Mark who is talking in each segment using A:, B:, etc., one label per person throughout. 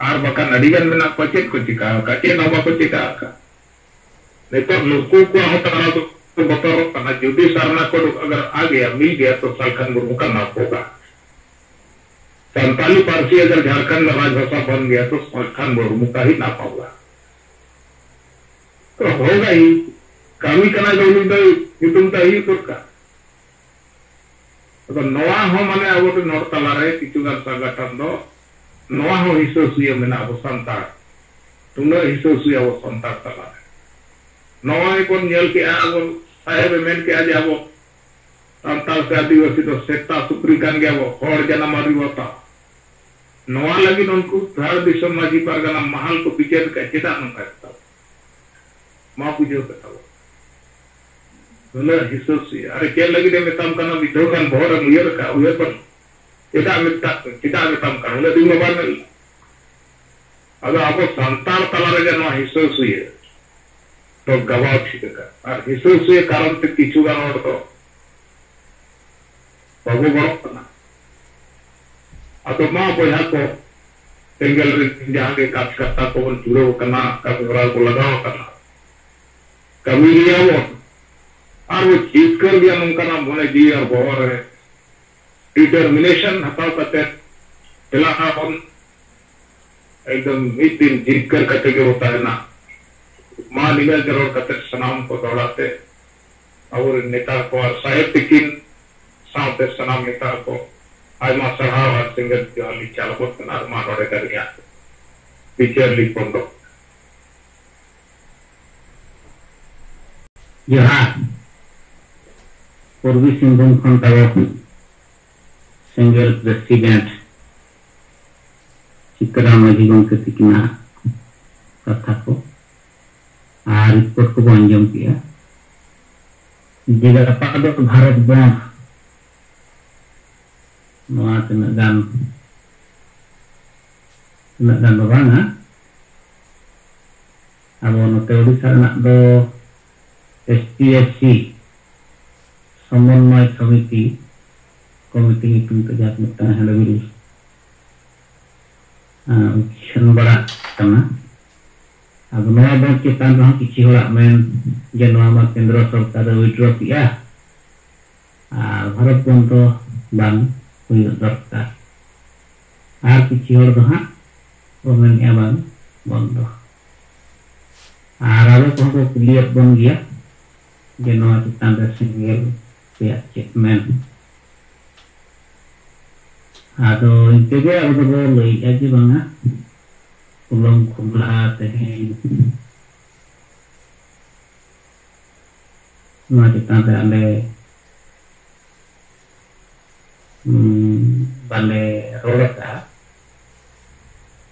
A: Ar bahkan adigan menak pacet ko cika ka chen ba ko cika ka neto nuku ko hotara to botor kana judi sarna ko agar आ गया मिल गया तो झारखंड मुर्मू का नाम होगा संताली पारसी अगर झारखंड में राजभाषा बन गया तो झारखंड मुर्मू का ही नाम होगा तो होगा ही kami kana dulu dai hitung tai turka तो नवा हो माने अब तो नोट तलारे किचुगान संगठन दो नवा हो हिस्सो सुय मेना अब संतार तुंगा हिस्सो सुय अब संतार तलारे नवा कोन नेल के अब साहेब मेन के आज अब संतार से आदिवासी तो सेता सुप्री कान गया वो और जना मारी होता नवा लगी उनको धार दिसम माजी परगना महल को बिचेर का चेता न करता मां पूजो करता बोला हिस्सो सुय अरे के लगी दे मेतम कना विधो कान भोर मुयर का उयर पर चेता मेतम का बोले दिन बार में अब आपको संतार तलारे जन हिस्सो सुय तो गवाह ठीक का और हिस्सो सुय कारण ते किछु गान और तो बाबू बड़ो कना अब मां बोया को तेंगल जहां के काज करता को जुड़ो कना का विवरण को लगाओ कना कमी लिया वो और वो जीत कर भी उनका नाम होने दी और बहुत है डिटर्मिनेशन हटाओ करते इलाका हम एकदम एक दिन जीत कर करते के होता है ना मां निगल जरूर करते सनाम को दौड़ाते और नेता को और साहित्य किन साथ सनाम नेता को आज मां सराहा और सिंगर जोली चालकों के नाम मां दौड़े कर गया पिक्चर लिख पंडो
B: यहाँ पूर्वी सिंहभूम खंड सिंगल प्रेसिडेंट चित्रा माझी गंके तिकिना कथा को और रिपोर्ट को अंजम किया जगह पादक भारत बंद नवा तनागान बांगा अब नोते ओडिसा रना दो SPSC समन्वय समिति कमिटी मीटिंग के जात मिता है लगी शन बड़ा करना अब नवा बंद के तान रहा किसी होला मेन जनवा केंद्र सरकार विड्रॉ किया भारत बंद तो बांग हुई दरकार आर किसी और दहा वो मेन या बांग बंद आर आवे को क्लियर बन गया जनवा चितान रे सिंगल मेन आदो इनके अब तो लई आजी बांगा उलम खुमला तेहें नवा चितान रे आले बाले रोड़े का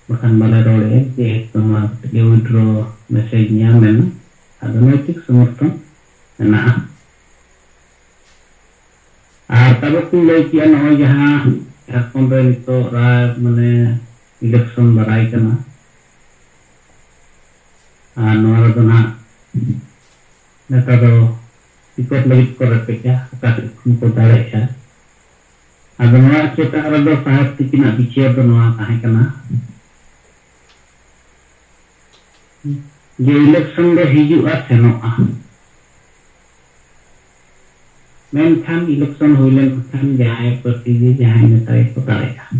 B: bahkan बाले रोड़े जे तमा के विड्रॉ मैसेज ᱧᱟᱢᱮᱱ आदो नैतिक समर्थन ना और तब को लई किया न जहां झारखंड रे तो राय माने इलेक्शन बराई कना आ नोर दना नेता दो टिकट लगित को रखे क्या का को दाड़े है अब नोआ चेता रे दो साहब तिकिना बिचार दो नोआ काहे कना जे इलेक्शन दो हिजुआ सेनोआ मेनखान इलेक्शन होइले खान जहां पार्टी जे जहां नेता को दाड़ेगा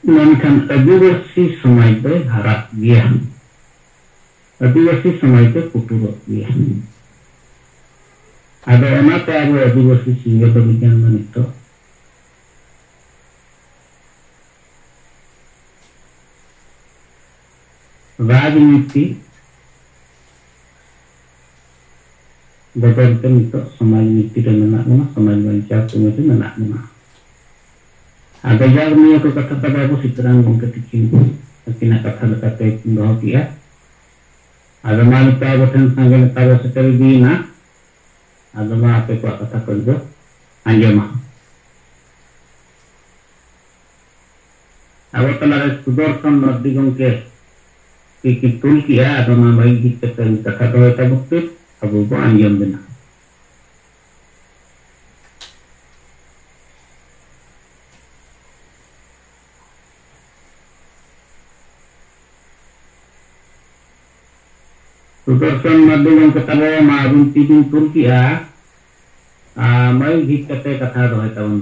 B: मेनखान आदिवासी समाज दो हारा गया आदिवासी समाज दो कुटुर गया आदो ओनाते अब आदिवासी सिंगे तो विज्ञान नितो राजनीति बदलते नितो समाज नीति रे मेना बना समाज बंचाव कमिटी मेना बना आदो जार निया को कथा तबा को सितरांग गंके तिकिन तिकिना कथा लकाते दो किया आदो मानिता बठन संगे नेता को सेटल दीना आदो मा आपे को कथा कर दो अंजमा अब तलारे सुदर्शन नदी गंके की तुल किया आदो मा भाई की कथा तो होता मुक्ति अब वो अंजम बिना सुदर्शन मार्डी गंके तबो मा अबुन तीबिन तुलकिया मैं घिक कते कथा दोहे तबन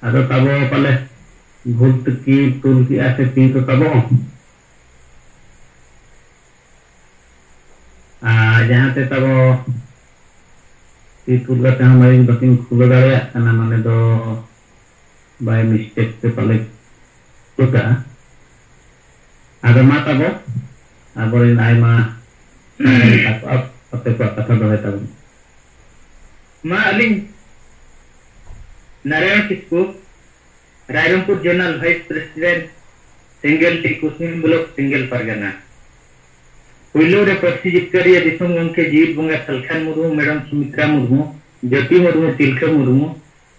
B: ada tabo pale भूत की तुलकी ऐसे पी तो तबो जहाँ ते तबो ती तुलका ते हमारी बकिंग खुला दारे करना माने दो बाय मिस्टेक ते पले तुका ada मा तबो aborin ai मा अब अपने को कथा दो है तबो
C: मा अलिंग Narayan Kisku Rairangpur zonal vice president सिंगल टी कुसुम ब्लॉक सिंगल परगना पुइलो रे पार्टी जितकरिया दिसम उनके जीव बंगा सलखान मुर्मू मैडम सुमित्रा मुर्मू ज्योति मुर्मू तिलका मुर्मू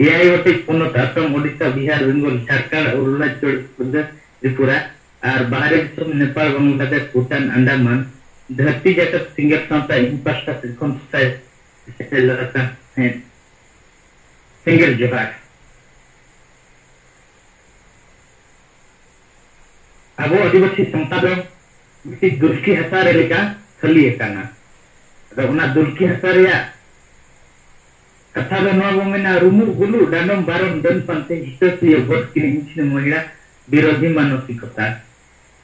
C: एआई ओटे पोनत असम ओडिशा बिहार बेंगल झारखंड अरुणाचल प्रदेश त्रिपुरा और बाहर दिसम नेपाल बांग्लादेश भूटान अंडमान धरती जातक सिंगल संस्था इंफ्रास्ट्रक्चर संस्था सिंगल जोहार अब आदिवासी संतान दुल्की हसार लेका खली एकाना अदा उना दुल्की हसार या कथा दो नवा बोमेना रुमु गुलु दानम बारम दन पंते हितसिय भोट किनि इंचिन महिला विरोधी मानसिकता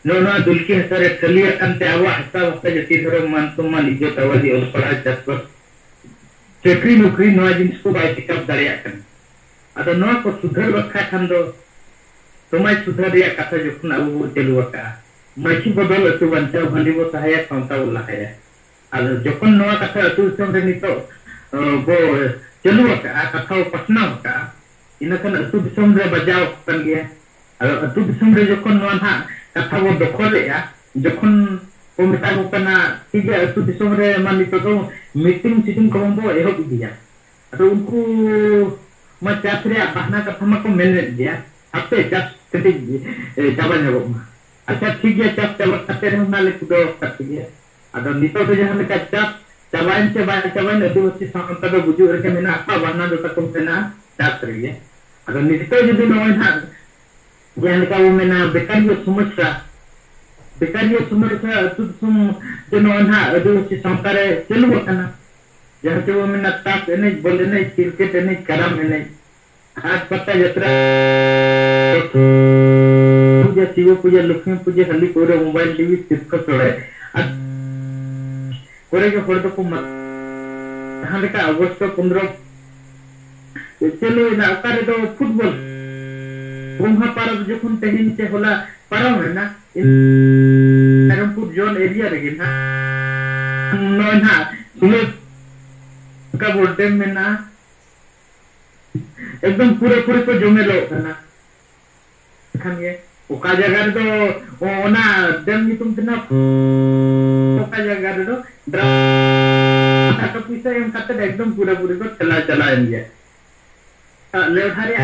C: नोना दुल्की हसार खली एकांते आवा हसा वस्ता जति धर्म मान सम्मान इज्जत अवधि और पढ़ा चासपर चक्री नौकरी नवा जिनिस को बाय पिकअप दारिया कन अदा नवा को सुधर बखा खान दो तुम्हारे सुधार या कथा जोखन अब चलू का माची बदल अतु बंचा भंडी बो सहायक संस्था उल्ला है अब जोखन नवा कथा अतु सम रे नितो बो चलू का कथा पटना का इनकन अतु दिसम रे बजाव कन गया अब अतु दिसम रे जोखन नवा ना कथा बो दखल या जोखन को मेता को कना ठीक है अतु दिसम रे मान नितो तो मीटिंग सिटिंग को बो एहो दिया तो उनको मा चाप रे बहाना कथा मा को मेन दिया आपसे चाप कति चाबा जाबो अच्छा ठीक है चाप चाबा कते रे नाले कुदो कति है अदो नितो तो जहां लेका चाप चाबाइन से बाय चाबाइन अदिवासी संस्था दो बुजु रे के मेना आपा बहाना दो तक मेना चाप रे अदो नितो जदि नय ना जहां लेका वो मेना बेकारियो समस्या तुम जो नय ना अदिवासी संस्था रे चलु बकना जहां से वो मेना ताप एने बोल एने क्रिकेट एने करम एने आज पत्ता यात्रा पूजा शिव पूजा लक्ष्मी पूजा हल्ली पूरे मोबाइल टीवी सिर्फ चढ़े कोरे के फोटो को हां लेका अगस्त 15 चलो ना ओकारे दो फुटबॉल गोंहा पारब जखन तेहिन से होला पारम है ना रायरंगपुर जोन एरिया रे ना नो ना सुनो का बोर्ड में ना एकदम पूरे पूरे को जमे लो ना खान ये ओका जगह रे तो ओना डेम नितुम तना ओका जगह रे तो ड्रा का पैसा एम कते एकदम पूरे पूरे को चला इंडिया ले धारे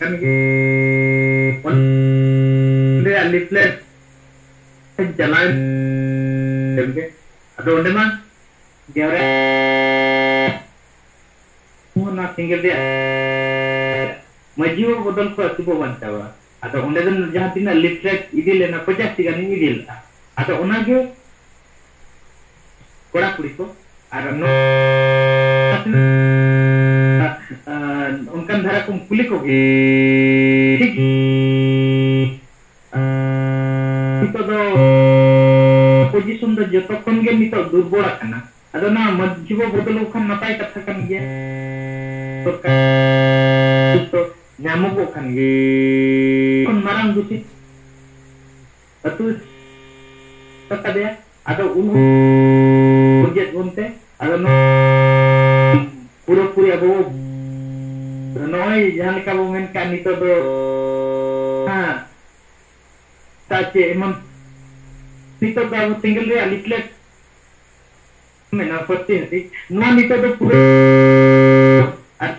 C: कन के ले लिफलेट चला देंगे अदो ओंडे मा गेवरे ना सिंगल दे मजीव बदल को अतुबो बनतावा अतो ओंडे दन जहां तिना लिफ्लेट इदी लेना 50 टिका नि इदी लेना अतो ओना के कोड़ा कुड़ी को आर नो उनकन धारा को कुली को ठीक तो दो पोजीशन दो जतो कोन के नितो दुर्बल kana अदो ना मजीव बदल खान नपाय कथा कन गया तो nyamuk kan kon marang gusi atu kata dia atau ujet bonte atau no pura-pura abo noi jangan kamu menkan itu do ha tace emang itu kamu tinggal dia litlet mena pasti nanti nuan itu do pura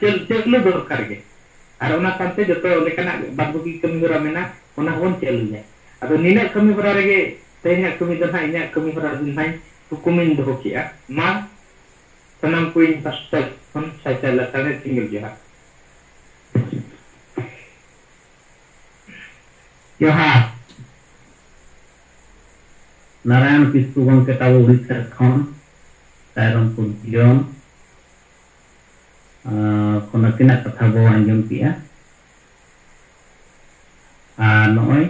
C: चलू दरकार गे और ओना साथे जतो लेकाना बादबुकी कमी हरा मेना ओना होन चलुया अदो निना कमी हरा रेगे तेना कमी दहा इना कमी हरा दिन हाई हुकुमिन दो किया मा सनम कोई पास्टर हम साइकल लताने सिंगल जहा
B: जोहार नारायण किस्कु गंके ताबो उड़ीसा खन तायरमपुर जिलोन कोन तिना कथा बो आंजम पिया नय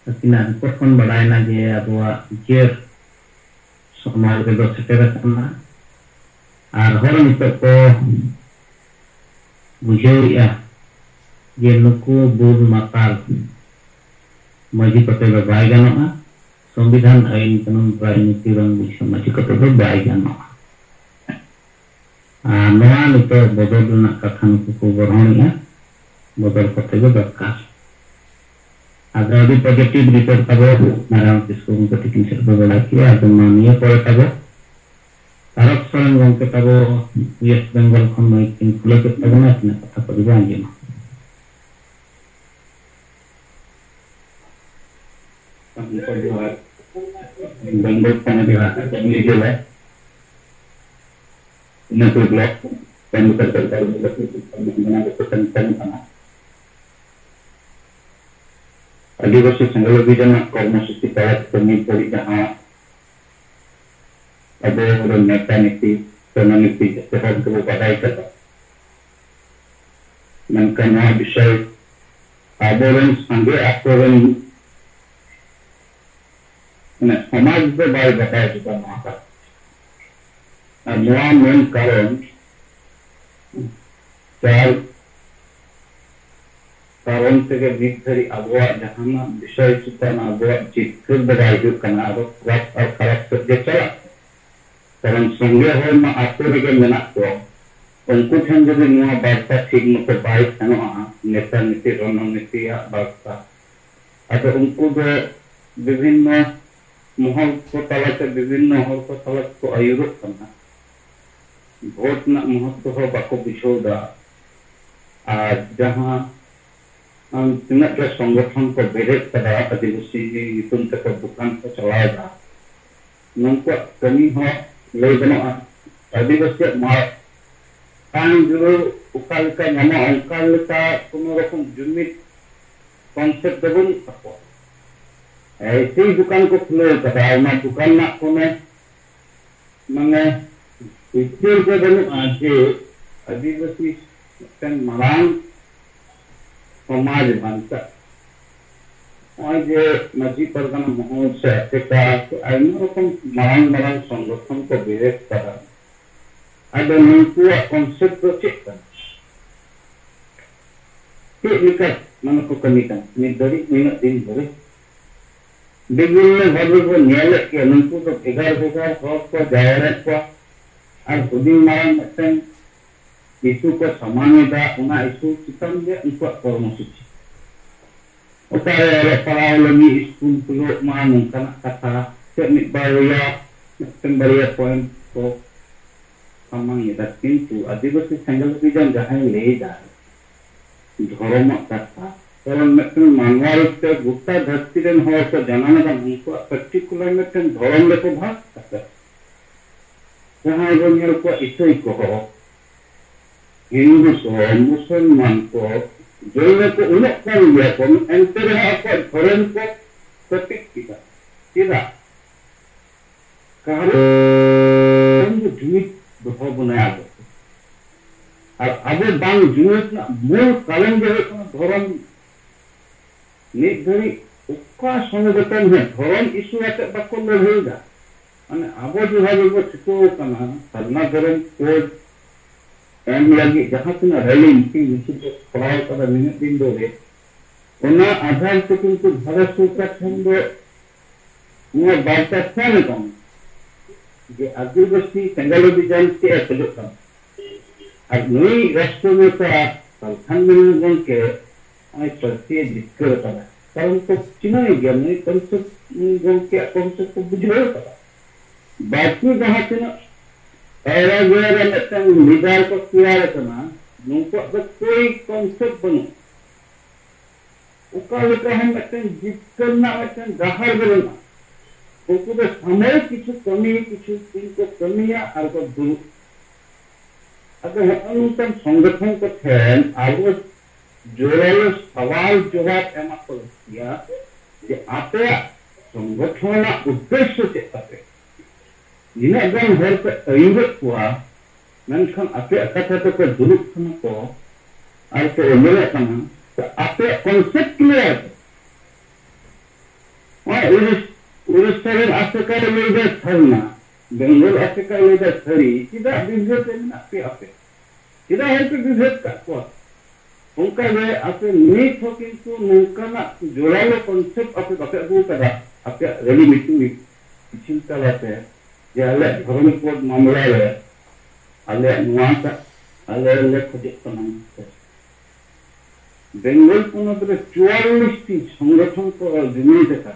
B: तिना रिपोर्ट खन बडायना जे अबवा जेर समाज रे दो सेटेर करना और हर नितो को बुझेया जे नुकु बुर माताल मजी कते बाय गानोआ संविधान आईन कानून राजनीति रंग बुझे मजी कते बाय गानोआ नोआ नितो बदल ना कथा नुकु को बरहणिया बदल कते दरकार आगामी पॉजिटिव रिपोर्ट तब नारायण किस्कु गंके तिकिन सेट बड़ा किया आदमानिया परे तब तारक सरन गंके तब वेस्ट बेंगल खन किन खुले के तबना तिना कथा परिबा आंजेमा बेंगल खाना दिवा फैमिली जो है इन तो ब्लॉक बेंगल सरकार बना के संतन खाना आदिवासी संघ अभियान कर्मसूची तहत कमी पड़ी जहां अब नेता नीति रणनीति तहत को बढ़ाई करता मनका विषय आबोरन संगे आकोरन समाज पे बाय बताया चुका वहां का मेन कारण चार कारण से धरी आबुआ जहां विषय चुकान आबुआ चित्र बदाय और खराब सब्जे चला कारण संगे हो आतो रेगे मेना को उनको ठन जब बार्ता ठीक मत बाय नेता नीति रणनीति बार्ता अब उनको विभिन्न महल को तलाते विभिन्न हर को तलात को आयुरत करना भोट ना महत्व हो बाको बुझौदा और जहां तीना के संगठन को बेरेट करा आदिवासी नितुन तक दुकान को चलाएगा नंको कमी हो ले गनोआ आदिवासी मा कान जुरो उकाल का नामा उकाल का कोनो रकम जुमित कॉन्सेप्ट दबन तको ऐसे ही दुकान को खुले कथा दुकान ना कोने माने इतने के बनु आजे आदिवासी मांग समाज बनता आज मजी परगना महोत्सव से अपेक्षा आइनो रकम मांग संगठन को विरोध करा अब नुकु कॉन्सेप्ट को चेक कर के निकट मन को कमी का निर्धारित दिन धरे विभिन्न भाव को नेल के नुकु तो भेगार भेगार को जावरे को और हुदी मारन मतन इशू को समानता उना इशू चितन जे उनको कर्मसूची उतारे पढ़ाओ लगी स्कूल पुलो मा नंकन कथा से निबारिया मतन बरिया पॉइंट को समानता किंतु आदिवासी संघ विजन जहां ले जा धर्म कथा कारण मतन मानवारिते गुप्ता धरती रेन हो को जनाना का उनको पर्टिकुलर मतन धर्म ले को भाग कथा जहां गोनियर को इसे को हो हिंदू को मुसलमान को जो को उन्हें कर लिया को एंटर है को धर्म को प्रतीक किया सीधा कारण हम जीवित दफा बनाया और अब बांग जीवित ना मूल कारण जो है धर्म निर्धारी उका संगठन है धर्म इशू आते बाको लड़ेगा अने आबो जो है वो छितो कना धर्म धर्म कोड एम लगी जहां तना रैली मीटिंग निश्चित पढ़ाओ कर मिनट दिन दो रे ओना आधार से किंतु भारत सरकार ठंडो ने बात थाने कम जे आदिवासी संगठन विजन के अतलो कम और नई राष्ट्र में का प्रधानमंत्री के आई प्रति जिक्र करा कारण तो चिन्ह गया नहीं कंसेप्ट के कंसेप्ट को बुझो करा बाकी जहां तना era gue letak leader ko tiada kena numpuk betul konsep benu ukal letak letak jikan nak letak dahar benu उनको तो समय किछु कमी किछु इनको कमियां और को दूर अगर हम संगठन को ठहर आगो जोड़े सवाल जवाब एमा को किया कि आपे संगठन का उद्देश्य से आपे जिन्हें अगर हर पे अयुगत हुआ मेंशन आपे अकथा तो को दूर करने को और तो उम्मीद करना तो आपे कॉन्सेप्ट क्लियर और Urusan Afrika leader Thana, Bengal Afrika leader Thari, tidak visit nak apa? Tidak harus visit kat kuat. Mungkin le apa ni talking tu mungkin nak jual konsep apa apa tu kada apa really meeting cinta late. Ya le orang ikut mamla le, ale nuansa, ale kerja tenang. Bengal pun ada 44 संगठन को दुनिया देखा.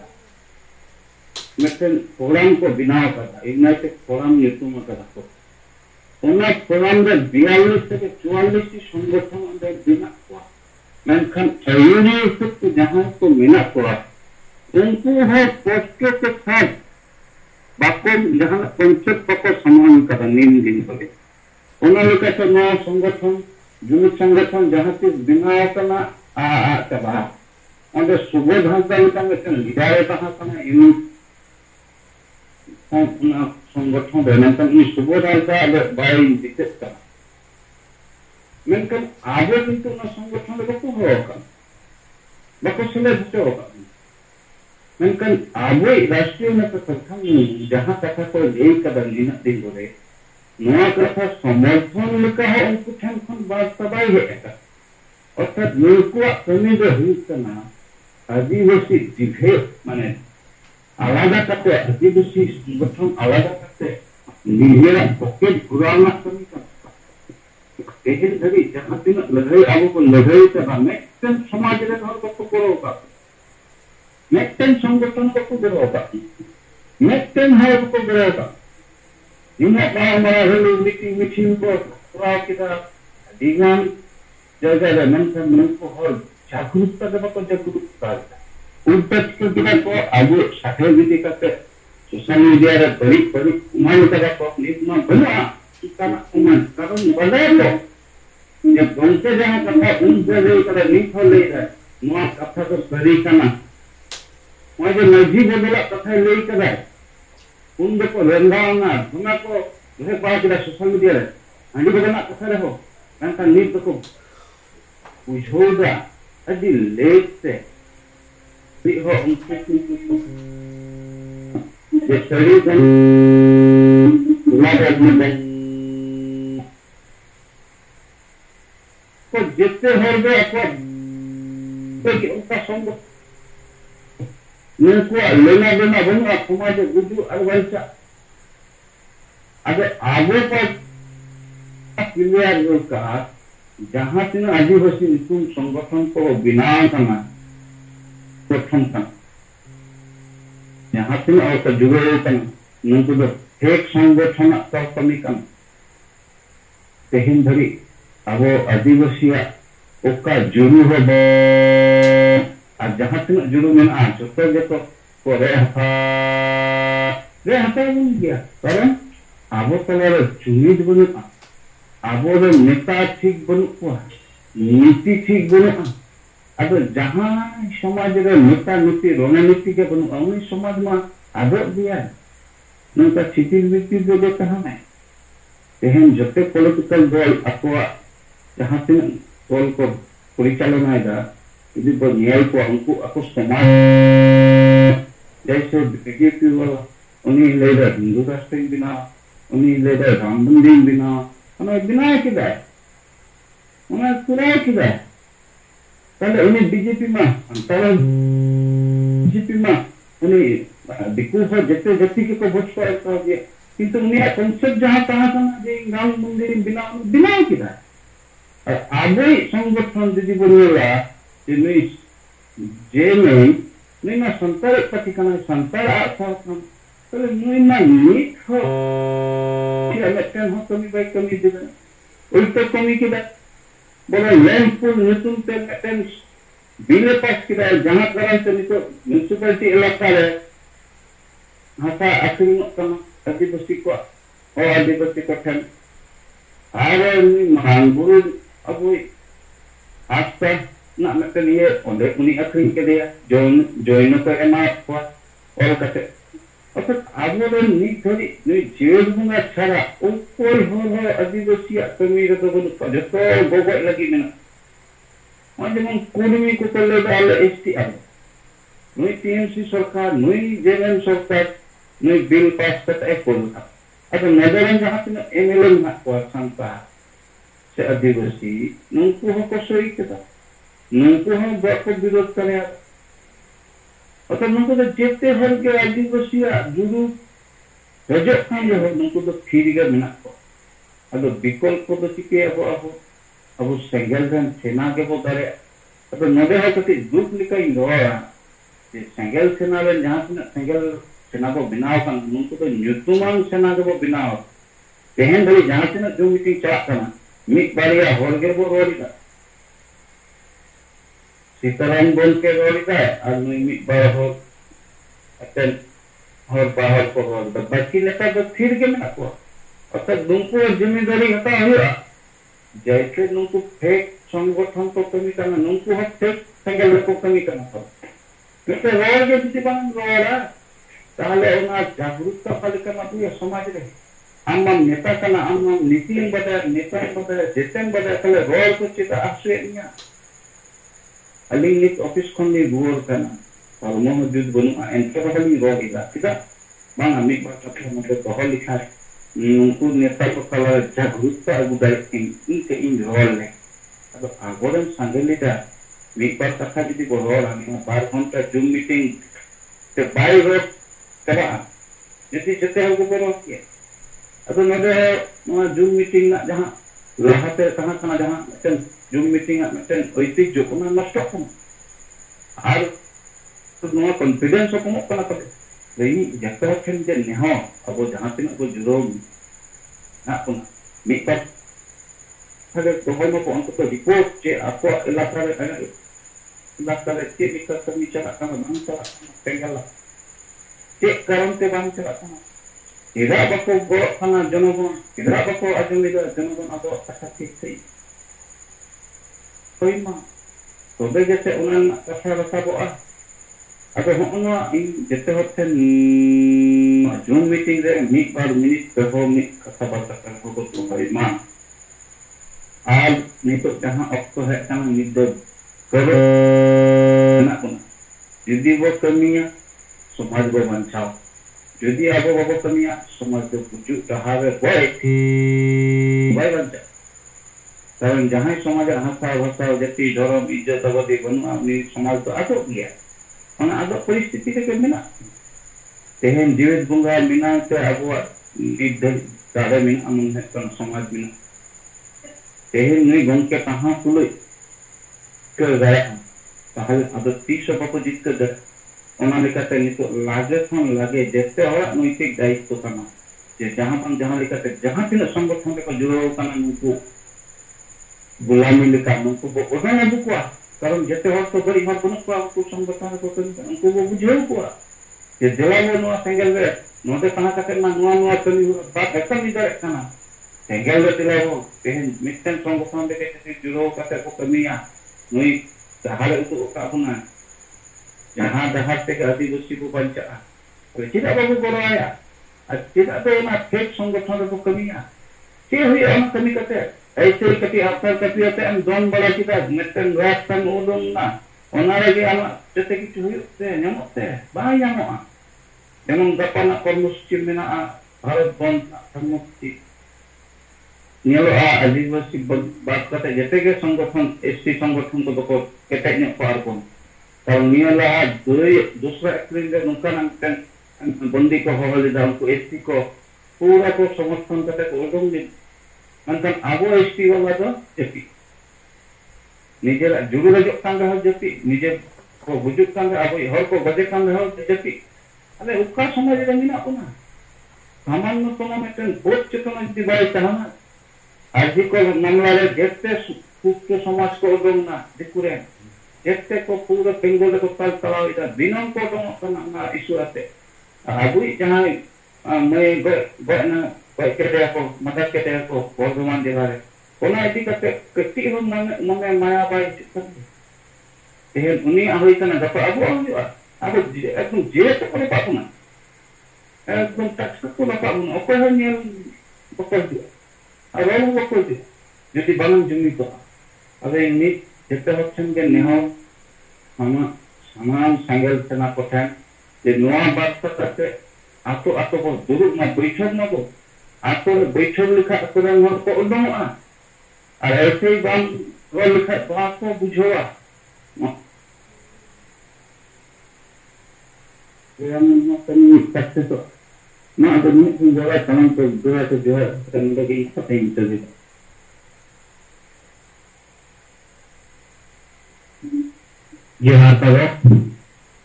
B: Mission forum को बिना करता United forum YouTube में करता उन्हें फोरम में 42 से 44 की संगठन अंदर बिना हुआ मेंशन यूनिवर्सिटी को जहां को मिला हुआ उनको है पोस्टर के साथ बाकों जहां कॉन्सेप्ट को समान करना नीम दिन बोले उन्होंने कहा नया संगठन जुनी संगठन जहां से बिना करना चला अंदर सुबह ढंगा में लीडर कहाँ करना यूनिट संगठन बनाकर ये सुबह का बाई दिक्कत का मेंकन आगे किंतु ना संगठन को होगा बाको सुले होगा मेंकन आगे राष्ट्रीय में तो प्रथम जहां कथा को ले कदम लेना दिन बोले नया कथा समर्थन लिखा है उनको ठन बात सबाई है अर्थात मुल्को कमी जो हुई करना आदिवासी दिभे माने आलादा करते आदिवासी संगठन आलादा करते निजेरा पॉकेट घुराना कमी करता तेहन धरी जहां दिन लड़ाई आगो को लड़ाई करना नेक्स्ट समाज रे घर को करोगा नेक्स्ट संगठन को करोगा नेक्स्ट है को करोगा इन्हें हमारा हेलो मीटिंग को पूरा किदा दिगान जगह रे मन को हर जागरूकता देबा को जागरूकता उल्टच को बिना को आगे साथे विधि करते सोशल मीडिया रे बड़ी बड़ी उमान करा को निमा बना इतना उमान कारण बदले तो जब गंते जहां कथा उन जगह कर लिखो ले रहा नवा कथा तो सही करना वहां जो नजी बदला कथा ले कर उन को रंगाना धुना को रे बात रे सोशल मीडिया रे अंडी बदना कथा रे हो कांता नीत को बुझोगा अजी लेट से हो ये शरीर का गुलाब में तो जितने हर गए तो उनका संग उनको लेना देना बना समाज गुजू अरवैसा अगर आगे पर क्लियर का जहां से आदिवासी निकुंज संगठन को बिना करना प्रथम था यहाँ से और जुड़े करना नुकु दो एक संगठन का कमी करना तेहिन धरी अब आदिवासी ओका जुड़ू हो जहां से जुड़ू में जो तो को रे हता बन गया कारण अब तलारे जुमीद बनुआ अब नेता ठीक बनुआ नीति ठीक बनुआ अब जहां समाज रे नेता नीति रणनीति के बनुआ उन समाज में आदर दिया नंका छितिर बितिर दे देता हमें तेहन जते पॉलिटिकल दल अथवा जहां से दल को परिचालना दा यदि वो न्याय को उनको अको समाज जैसे बीजेपी वाला उन्हीं लेडर हिंदू राष्ट्र बिना उन्हीं लेडर राम मंदिर बिना उन्हें बिना किदा उन्हें पूरा किदा पहले उन्हें बीजेपी में अंतरल बीजेपी में उन्हें दिक्कत है जैसे जैसे के को वोट कर दिया किंतु उन्हें कॉन्सेप्ट जहां कहां था जे राम मंदिर बिना बिना किदा और आगे संगठन दीदी बोलेगा कि नहीं जे नहीं ना संतर पति का संतर Kalau memang ni tidak macam hok kami baik kami juga. Untuk kami kita boleh lempul nutum macam bila pas kita jangan karan itu municipality elaka le hasa asing kama adibasti ko adibasti ko kan ada ni mangburu abu asta nak macam ni onde puni akring ke dia join ko emak ko all kate অর্থাৎ আমাদের নির্ধারিত জেলগুলা ছাড়া উপর হল আদিবাসী কমিরা তো যত গোবর লাগি মেনা যেমন কর্মী কো করলে আলো এসটি আলো নই টিএমসি সরকার নই জেএম সরকার নই বিল পাস করতে করলো আচ্ছা নজরেন যাহা তিনা এমএলএ না কোয়া সংস্থা সে আদিবাসী নুনকু হকো সই কেতা নুনকু হম বড় বিরোধ করে অর্থাৎ নুনকু তো যেতে হলকে আদিবাসী জুরু রজক খান যে হোক নুনকু তো ফিরিগে মেনা কো আদো বিকল্প তো চিকে अब सेंगल रन सेना के वो करे अब नदे है कति दुख लिखा ही रोआ ये सेंगल सेना रन जहाँ से सेंगल सेना को बिनाव का उनको तो न्यूट्रमान सेना के वो बिनाव पहन भली जहाँ से ना जो मीटिंग चला था ना मिट बारिया होल के वो रोड़ी का सीताराम बोल के रोड़ी का और नहीं मिट बार हो अतन और बाहर को रोड़ी का बाकी लेता तो फिर के में आपको अतन दुमको जिम्मेदारी हटा हुआ जैसे नुकु फेक संगठन को कमी करना नुकु हक फेक संगल को कमी करना पड़ता क्योंकि रोड के किसी बार रोड़ा ताले उन्हें जागरूकता पाले करना तो ये समाज रहे आमम नेता करना आमम नीति बदल जितने बदल ताले रोड को चिता आश्रयनिया अलिंगित ऑफिस खोलने बुर करना और मोहम्मद बनुआ एंटर बदली रोड इला किता बांग अमिक बात अपने मतलब बहुत लिखा है नुकु नेता को कला जागरूकता अगु दायित्व इनके इन रोल ने अब आगोरन संगलिता मिकबार कथा जदि को रोल हमें 12 घंटा जूम मीटिंग ते बाय रोड करा जति जते हो को रोल किया अब नदे है नवा जूम मीटिंग ना जहां लाहाते कहां जहां मिटन जूम मीटिंग ना मिटन ऐतिह्य को ना नष्ट को और तो नवा कॉन्फिडेंस को मत करना पड़े लेकिन जब तक हम जे नेहो अब जहां तक को जुरो ना कोन मिकबार अगर तो हम को अंत तो रिपोर्ट जे आपको इलाका रे के विकास कमी चला का बंद चला पेंगला के कारण ते बंद चला का इरा बको गो खाना जनगण इरा बको आजमिदा जनगण अब अच्छा ठीक सही कोई मा तो बे जैसे उन्हें कथा बताबो अब हम इन जते होते जूम मीटिंग रे मिक बार मिनिट बेहो मिक कथा बात करना को तो भाई मा आज नितो जहां अक्तो है तना निद करो ना कोना यदि वो कमिया समाज को बचाओ यदि अब वो कमिया समाज को कुछ कहावे बाय बंचा कारण जहां समाज हासा भाषा जति धर्म इज्जत अवधि बनुआ नि समाज तो आदो गया ona ada परिस्थिति के मेना तेहन जीवित बुंगा मिना ते अबुआ निद दादा मिन अमन है कन समाज मिना तेहन नहीं गंके कहां तुले के गया ताहले अब 30 बापो जित के दे ओना लेकाते नितो लागे खन लागे जते हवा नैतिक दायित्व करना जे जहां लेकाते जहां तीन संगठन को जुड़ो करना नुको गुलामी लेका नुको ओना बुकुआ कारण जते हर तो बड़ी हर बनो को संगठन को उनको वो बुझो को ये देला नो सेंगल रे नोते कहां का करना नुआ कमी बात एकदम इधर करना सेंगल रे दिला वो तेन मिटन संगठन दे के जुरो काते को कमिया नई हाले तो का होना जहां दहार से आदिवासी को पंचा तो चिदा बाबू बरो आया चिदा तो ना फेक संगठन को कमिया के हुई हम कमी करते ऐसे कति अवसर कति होते हम दोन बड़ा चिदा मिटन रास्तान उदम ना ओना रे हम जते किछु हुते नमते बाय नमो जेमन गपना कर्मसूची मेना भारत बंद सम्मुक्ति निलो आदिवासी बात करते जते के संगठन एसटी संगठन को बको केटे ने पार कोन और निला दूसरा अप्रैल रे नुकान बंदी को होले दाम को एसटी को पूरा को समर्थन करते को उदम दिन अंतन आगो एसटी वाला तो जेपी निजे जुड़ू रजो कांग हो जेपी निजे को बुजुक कांग आगो हर को बजे कांग हो जेपी
C: अरे उका समाज रे मिना कोना सामान्य कोना मिटन भोट चेतना जदि बाय तहना आज को मामला रे जेते सुख समाज को उडोंगना दिकुरे जेते को पूरा बेंगल को ताल तलाव इदा दिनम को उडोंगना ना इशू आते अबुई जहां मैं गना केटे को मदद केटे को बर्धमान देवारे कोना इति कते कति हम मने माया बाय चिकन तेहन उनी आहोई कना गप अबु हुआ अब एकदम जे तो करे पापुना एकदम टच को ना पापुना ओको हने बको दिया अब वो बको दिया जति बनम जुमी को अब इनी जेते होछन के नेहो हम समान संगल तना कोठा जे नोआ बात करते आतो आतो को दुरु ना बैठक ना को आतो बैठक लिखा को रंग को उडोआ और ऐसे ही बाम को लिखा बात को बुझोआ yang makan pasti tu, nak ada ni jual tanam tu jual kan lagi apa yang terjadi.
B: Jihar tahu,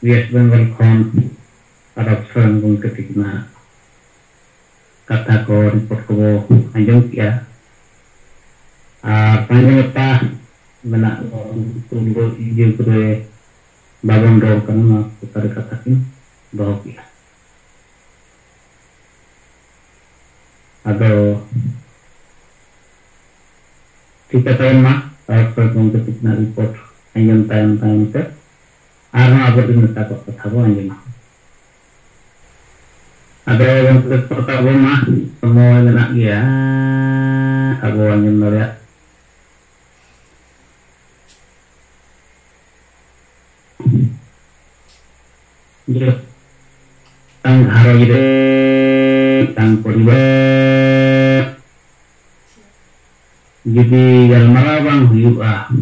B: West Bengal kon adoption pun ketika kata ko report ko anjung kia, panjang apa mana tunggu ijil kue babon dor kan mak putar katakin. Bawa kia. Ado kita tahu mah kalau untuk kita report anjing time tu, arma apa tu kita takut ketawa anjing mah. Ada yang kita ketawa mah semua nak dia, ketawa anjing mereka. Jadi tang haro ide tang poribar jadi galmarabang huyu'a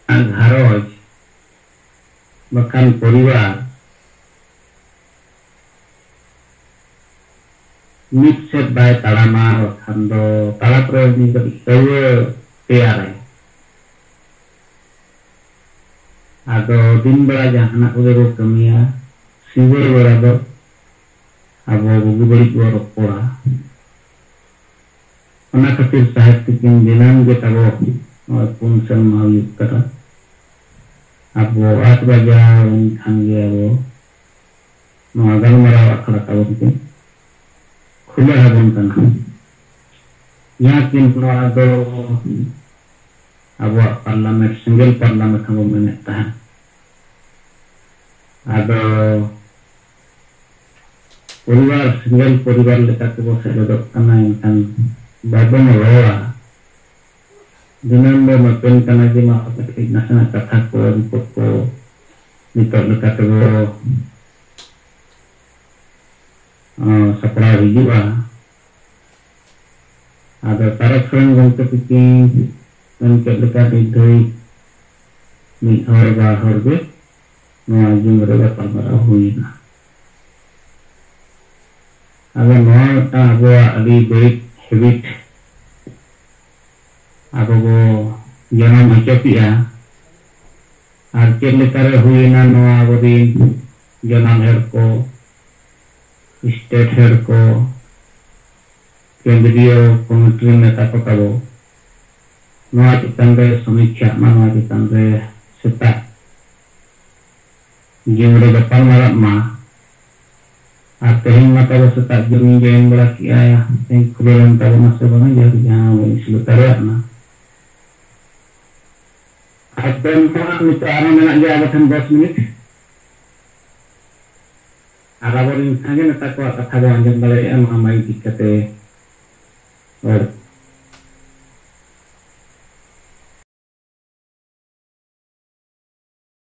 B: ang haroj bahkan poribar mixed by talamar khando talapro ni kewe pearai ado din bela jahanak udah kemia siwir berado abo buku balik dua ropora anak kecil sahat tikin bilang kita pun sama yukara abo at baja hangi abo magal merawat kalau mungkin kuliah abon tanah yakin kalau ado awak parlimen single parlimen kamu menetah ada poribar single poribar lekat tu saya dok karena yang babon rawa dengan bermain karena dia mahu ketik nasional kata ko poko nitok lekat tu sekolah juga ada taraf yang untuk bikin dan ketika itu mihar bahar be maju mereka palmara huina agar mau tahu ali baik habit aku jangan macam ya arti lekar huina no abadi jangan herko state herko kendriya komite neta pakabo Noa ditandai samikya mana ditandai setak jumlah depan malam mah artinya mata setak jumlah yang beraki ayah yang kebetulan tahu masa bang jadi jangan ini selutar na dan kalau mitra orang nak jawatan 10 minit araborin aja nak takut kata jangan balik amai dikate